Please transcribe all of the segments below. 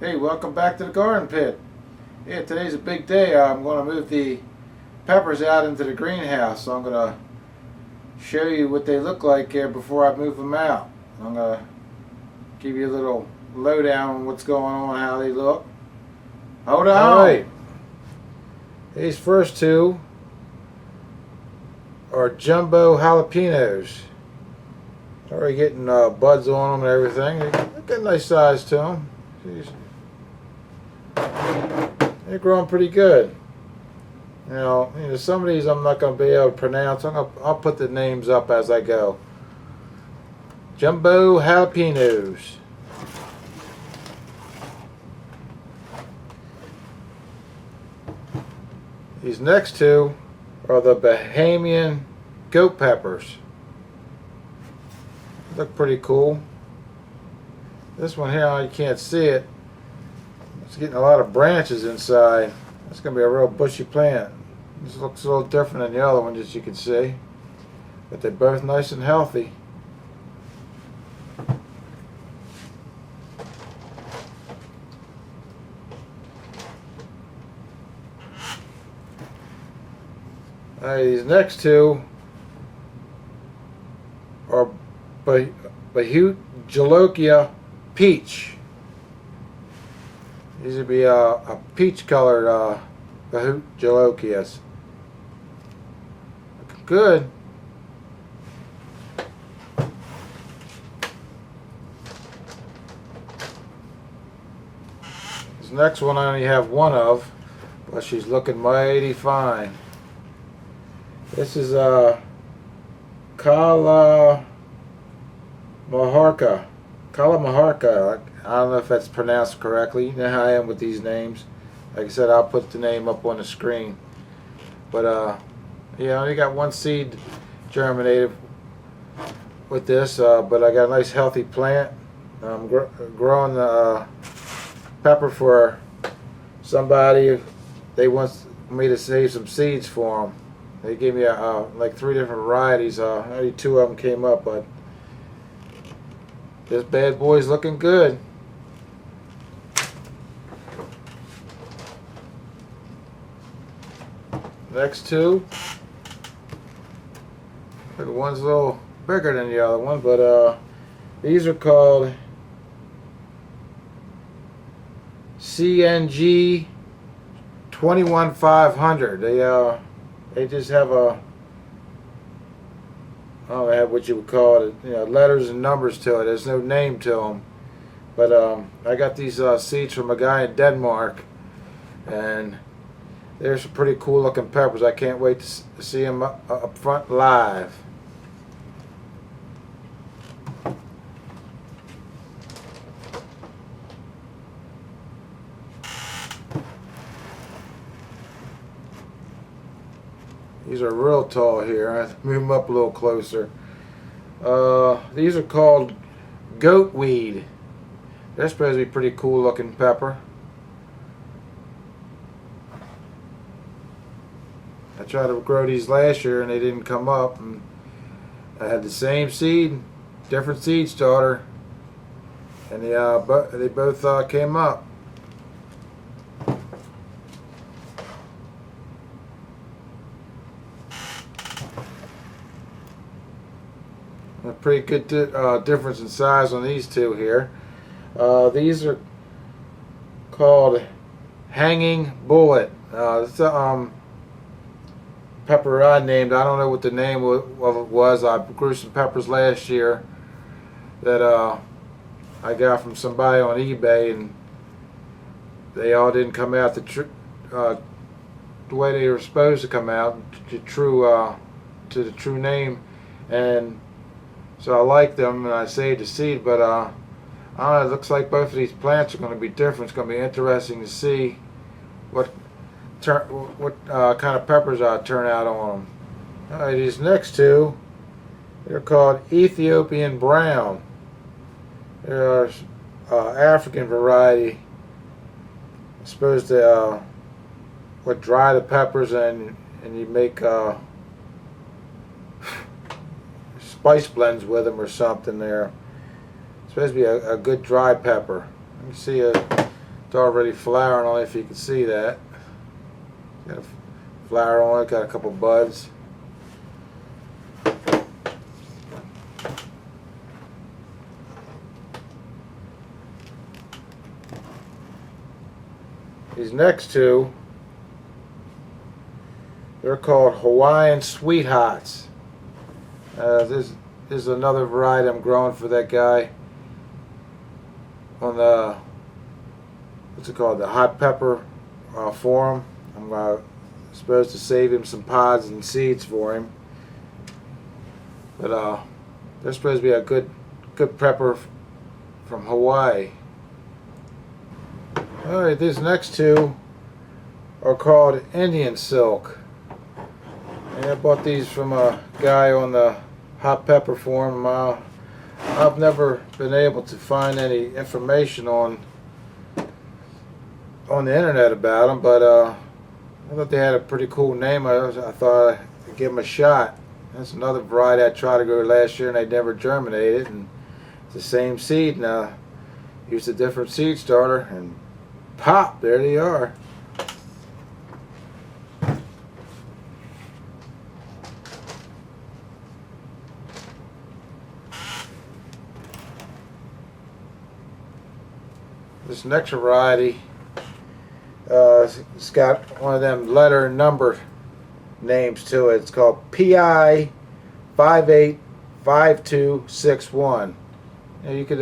Hey, welcome back to the garden pit. Yeah, today's a big day. I'm going to move the peppers out into the greenhouse. So I'm going to show you what they look like here before I move them out. I'm going to give you a little lowdown on what's going on, how they look. Hold on. Alright. These first two are jumbo jalapenos. Already getting buds on them and everything. They got a nice size to them. They're growing pretty good. Now, some of these I'm not going to be able to pronounce. I'll put the names up as I go. Jumbo jalapenos. These next two are the Bahamian goat peppers. Look pretty cool. This one here, you can't see it. It's getting a lot of branches inside. It's going to be a real bushy plant. This looks a little different than the other one, as you can see. But they're both nice and healthy. These next two are Bahut Jalokia Peach. These would be a peach colored Bahut Jalokias. Looking good. This next one I only have one of, but she's looking mighty fine. This is Kala Maharka. I don't know if that's pronounced correctly. You know how I am with these names. Like I said, I'll put the name up on the screen. But yeah, I only got one seed germinated with this, but I got a nice healthy plant. I'm growing the pepper for somebody. They want me to save some seeds for them. They gave me like 3 different varieties. Only 2 of them came up, but this bad boy's looking good. Next two. Look, one's a little bigger than the other one, but these are called CNG 21500. They just have I don't have what you would call it, letters and numbers to it. There's no name to them. But I got these seeds from a guy in Denmark, and they're some pretty cool looking peppers. I can't wait to see them up front live. These are real tall here. I have to move them up a little closer. These are called goat weed. They're supposed to be pretty cool looking pepper. I tried to grow these last year and they didn't come up. And I had the same seed, different seed starter, and they both came up. A pretty good difference in size on these two here. These are called Hanging Bullet. It's a pepper I named. I don't know what the name of it was. I grew some peppers last year that I got from somebody on eBay, and they all didn't come out the way they were supposed to come out, to the true name, and so I like them and I saved the seed, but I don't know, it looks like both of these plants are going to be different. It's going to be interesting to see what kind of peppers turn out on them. Alright, these next two, they're called Ethiopian Brown. They're African variety. It's supposed to dry the peppers and you make spice blends with them or something there. It's supposed to be a good dry pepper. Let me see It's already flowering on it, if you can see that. Got a flower on it, got a couple buds. These next two, they're called Hawaiian Sweet Hots. This is another variety I'm growing for that guy on the, what's it called, the hot pepper forum. I'm supposed to save him some pods and seeds for him. But they're supposed to be a good pepper from Hawaii. Alright, these next two are called Indian Silk. And I bought these from a guy on the hot pepper forum. I've never been able to find any information on the internet about them, but I thought they had a pretty cool name. I thought I'd give them a shot. That's another variety I tried to grow last year and they never germinated, and it's the same seed now. Used a different seed starter and pop, there they are. This next variety, it's got one of them letter and number names to it. It's called PI 585261. And you could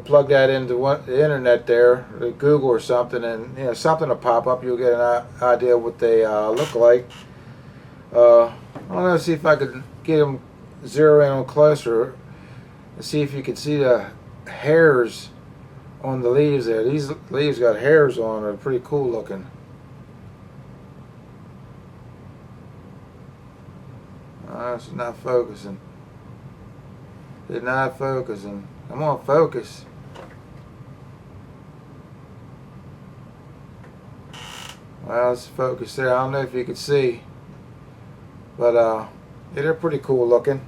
plug that into the internet there, or Google or something, and something will pop up. You'll get an idea what they look like. I want to see if I could get them zero in on closer and see if you can see the hairs on the leaves there. These leaves got hairs on them. They're pretty cool looking. It's not focusing. It's not focusing. Come on, focus. Well, it's focused there. I don't know if you can see, but yeah, they're pretty cool looking.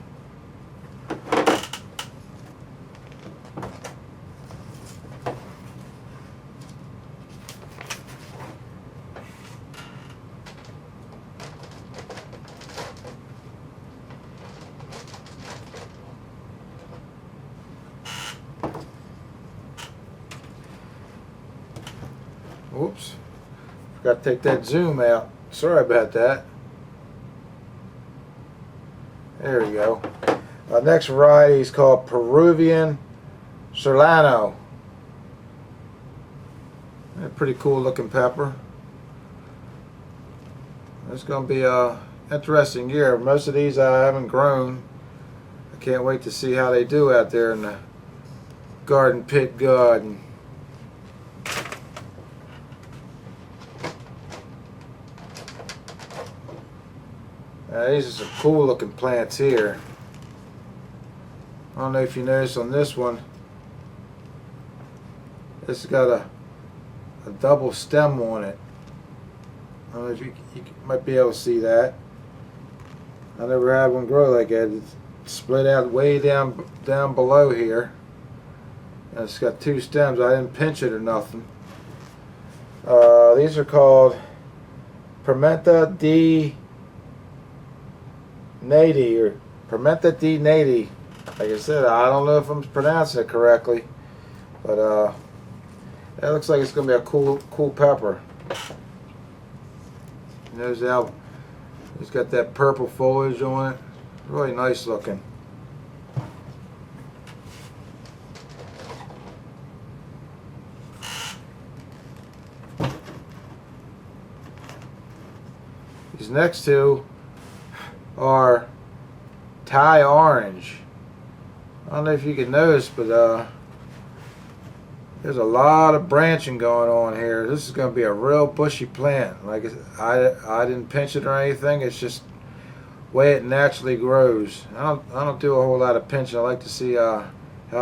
Oops, forgot to take that zoom out. Sorry about that. There we go. Next variety is called Peruvian Serrano. A pretty cool looking pepper. It's going to be a interesting year. Most of these I haven't grown. I can't wait to see how they do out there in the garden pit garden. These are some cool looking plants here. I don't know if you notice on this one, this has got a double stem on it. I don't know if you might be able to see that. I never had one grow like that. It's split out way down below here. And it's got two stems. I didn't pinch it or nothing. These are called Pimenta di Nati, or Pimenta di Nati. Like I said, I don't know if I'm pronouncing it correctly, but that looks like it's going to be a cool pepper. Notice how it's got that purple foliage on it. Really nice looking. These next two are Thai orange. I don't know if you can notice, but there's a lot of branching going on here. This is going to be a real bushy plant. Like I didn't pinch it or anything. It's just the way it naturally grows. I don't do a whole lot of pinching. I like to see how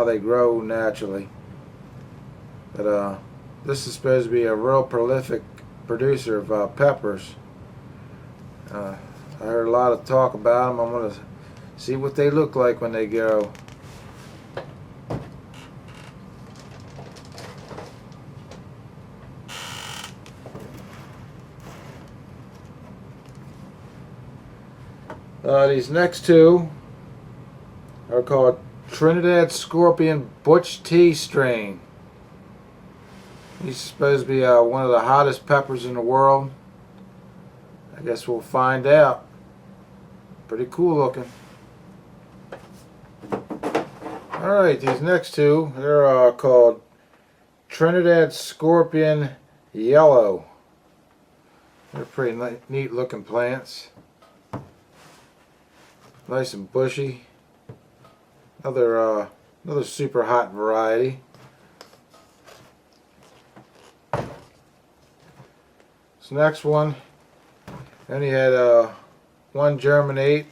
they grow naturally. But this is supposed to be a real prolific producer of peppers. I heard a lot of talk about them. I'm going to see what they look like when they grow. These next two are called Trinidad Scorpion Butch Tea Strain. These are supposed to be one of the hottest peppers in the world. I guess we'll find out. Pretty cool looking. Alright, these next two, they're called Trinidad Scorpion Yellow. They're pretty neat looking plants. Nice and bushy. Another super hot variety. This next one, I only had one germinate.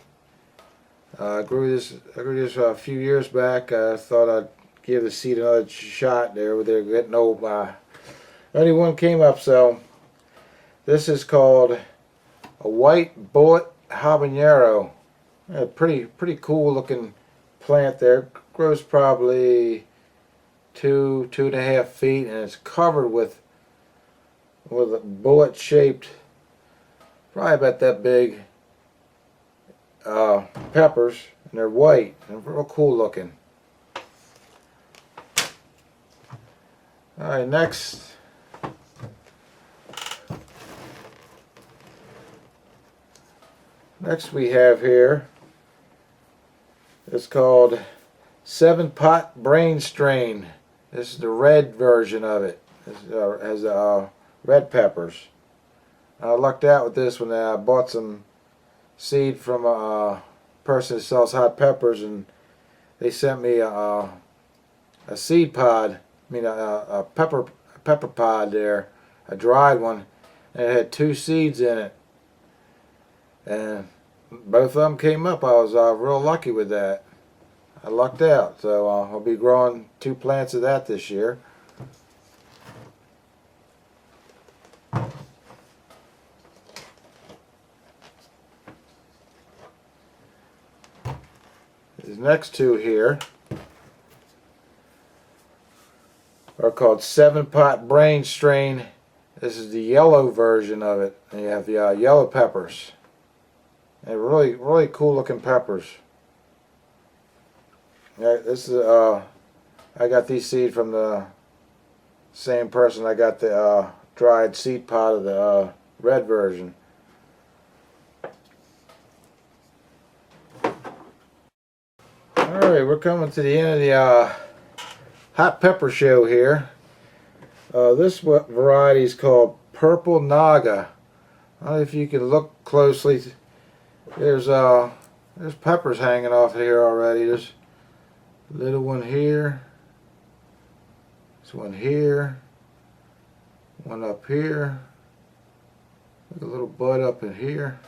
I grew this a few years back. I thought I'd give the seed another shot. They're getting old. Only one came up, so this is called a white bullet habanero. A pretty cool looking plant there. Grows probably 2.5 feet, and it's covered with a bullet shaped, probably about that big, peppers, and they're white and real cool looking. Alright, next we have here, it's called 7-Pot Brain Strain. This is the red version of it. It has red peppers. I lucked out with this when I bought some seed from a person that sells hot peppers, and they sent me a seed pod. I mean a pepper pod there, a dried one, and it had 2 seeds in it, and both of them came up. I was real lucky with that. I lucked out, so I'll be growing 2 plants of that this year. These next two here are called 7-Pot Brain Strain. This is the yellow version of it. And you have the yellow peppers. They're really cool looking peppers. This is I got these seed from the same person. I got the dried seed pod of the red version. Alright, we're coming to the end of the hot pepper show here. This variety is called Purple Naga. I don't know if you can look closely. There's peppers hanging off here already. There's a little one here. There's one here. One up here. Like a little bud up in here.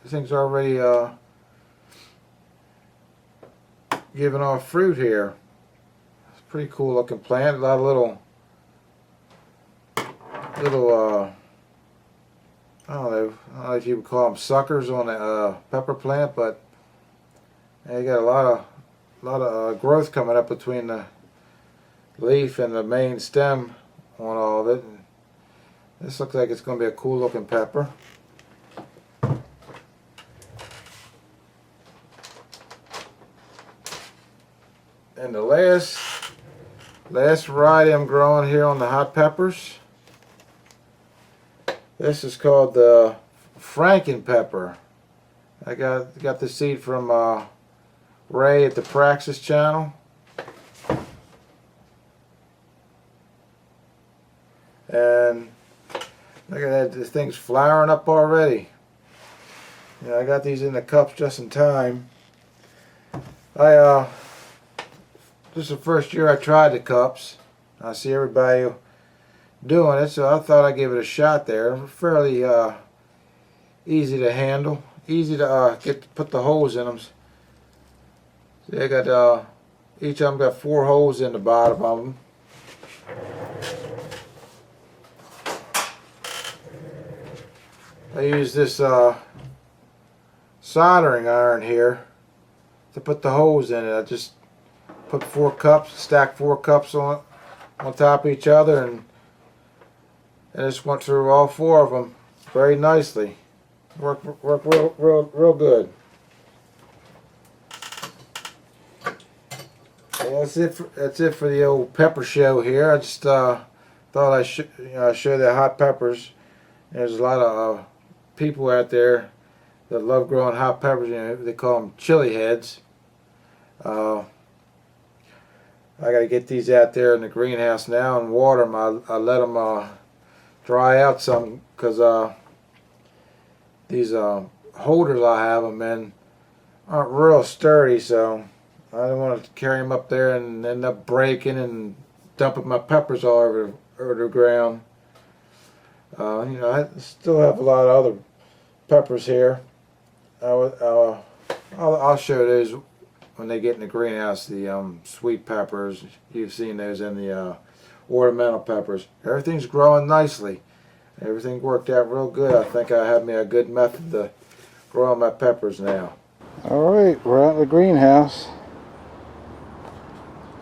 This thing's already giving off fruit here. It's a pretty cool looking plant. A lot of little I don't know if you would call them suckers on a pepper plant, but you got a lot of growth coming up between the leaf and the main stem on all of it. This looks like it's going to be a cool looking pepper. And the last variety I'm growing here on the hot peppers, this is called the Franken Pepper. I got the seed from Ray at the Praxis channel. And look at that, this thing's flowering up already. I got these in the cups just in time. This is the first year I tried the cups. I see everybody doing it, so I thought I'd give it a shot there. Fairly easy to handle, easy to put the holes in them. See, I got each of them got 4 holes in the bottom of them. I use this soldering iron here to put the holes in it. I just put 4 cups, stack 4 cups on top of each other, and I just went through all 4 of them very nicely. Worked real good. Well, that's it for the old pepper show here. I just thought I should show the hot peppers. There's a lot of people out there that love growing hot peppers. They call them chili heads. I got to get these out there in the greenhouse now and water them. I let them dry out some because these holders I have them in aren't real sturdy, so I don't want to carry them up there and end up breaking and dumping my peppers all over the ground. I still have a lot of other peppers here. I'll show those when they get in the greenhouse. The sweet peppers, you've seen those, and the ornamental peppers. Everything's growing nicely. Everything worked out real good. I think I have me a good method to growing my peppers now. All right, we're out in the greenhouse.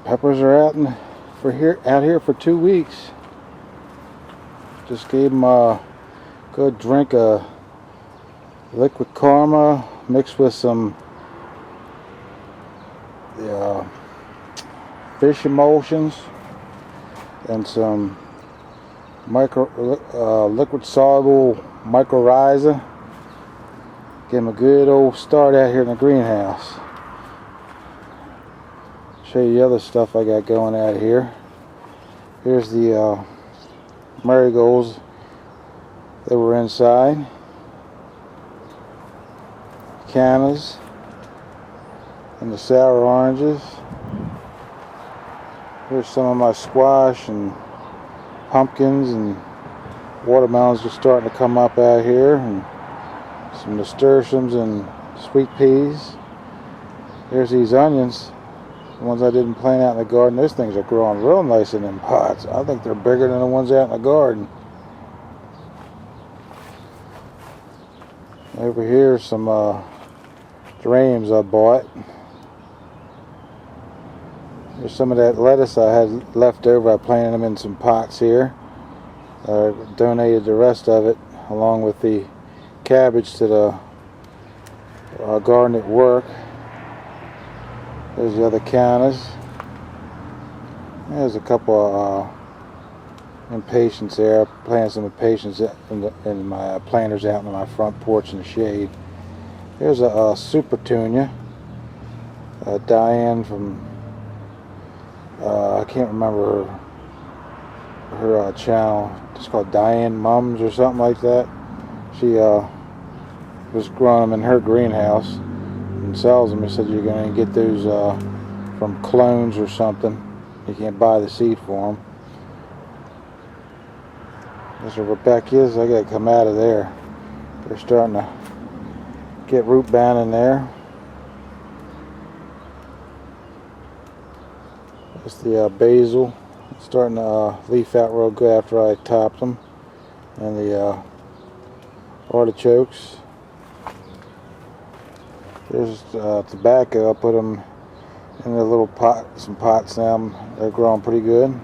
Peppers are out here for 2 weeks. Just gave them a good drink of liquid karma mixed with some fish emulsions and some liquid soluble mycorrhiza. Give them a good old start out here in the greenhouse. Show you the other stuff I got going out here. Here's the marigolds that were inside. Cannas and the sour oranges. Here's some of my squash and pumpkins, and watermelons are starting to come up out here, and some nasturtiums and sweet peas. Here's these onions, the ones I didn't plant out in the garden. Those things are growing real nice in them pots. I think they're bigger than the ones out in the garden. Over here, some geraniums I bought. There's some of that lettuce I had left over. I planted them in some pots here. I donated the rest of it along with the cabbage to the garden at work. There's the other cannas. There's a couple of impatiens there. I planted some impatiens in my planters out in my front porch in the shade. Here's a super tunia. Diane from I can't remember her channel. It's called Diane Mums or something like that. She was growing them in her greenhouse and sells them. He said you're going to get those from clones or something. You can't buy the seed for them. Those are Rebecca's. I got to come out of there. They're starting to get root bound in there. It's the basil. It's starting to leaf out real good after I topped them. And the artichokes. There's tobacco. I put them in a little pot, some pots now. They're growing pretty good.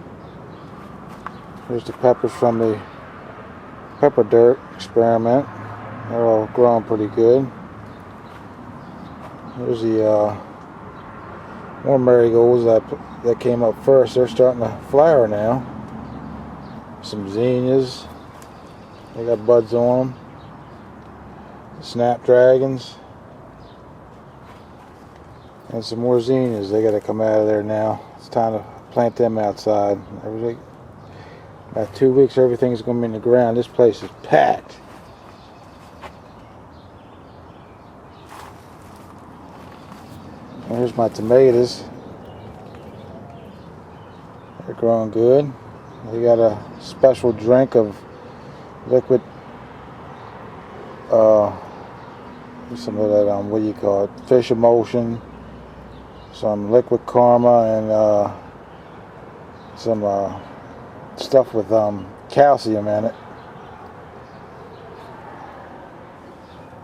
Here's the peppers from the pepper dirt experiment. They're all growing pretty good. Here's the more marigolds that came up first. They're starting to flower now. Some zinnias. They got buds on them. Snapdragons. And some more zinnias. They got to come out of there now. It's time to plant them outside. About 2 weeks, everything's going to be in the ground. This place is packed. And here's my tomatoes. They're growing good. We got a special drink of liquid, some of that, what do you call it, fish emulsion, some liquid karma, and some stuff with calcium in it.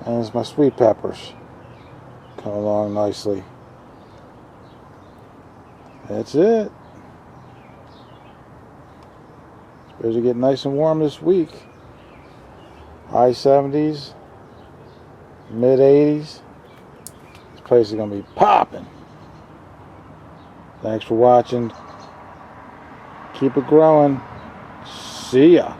And there's my sweet peppers. Come along nicely. That's it. Supposed to get nice and warm this week. High 70s, mid 80s. This place is going to be popping. Thanks for watching. Keep it growing. See ya.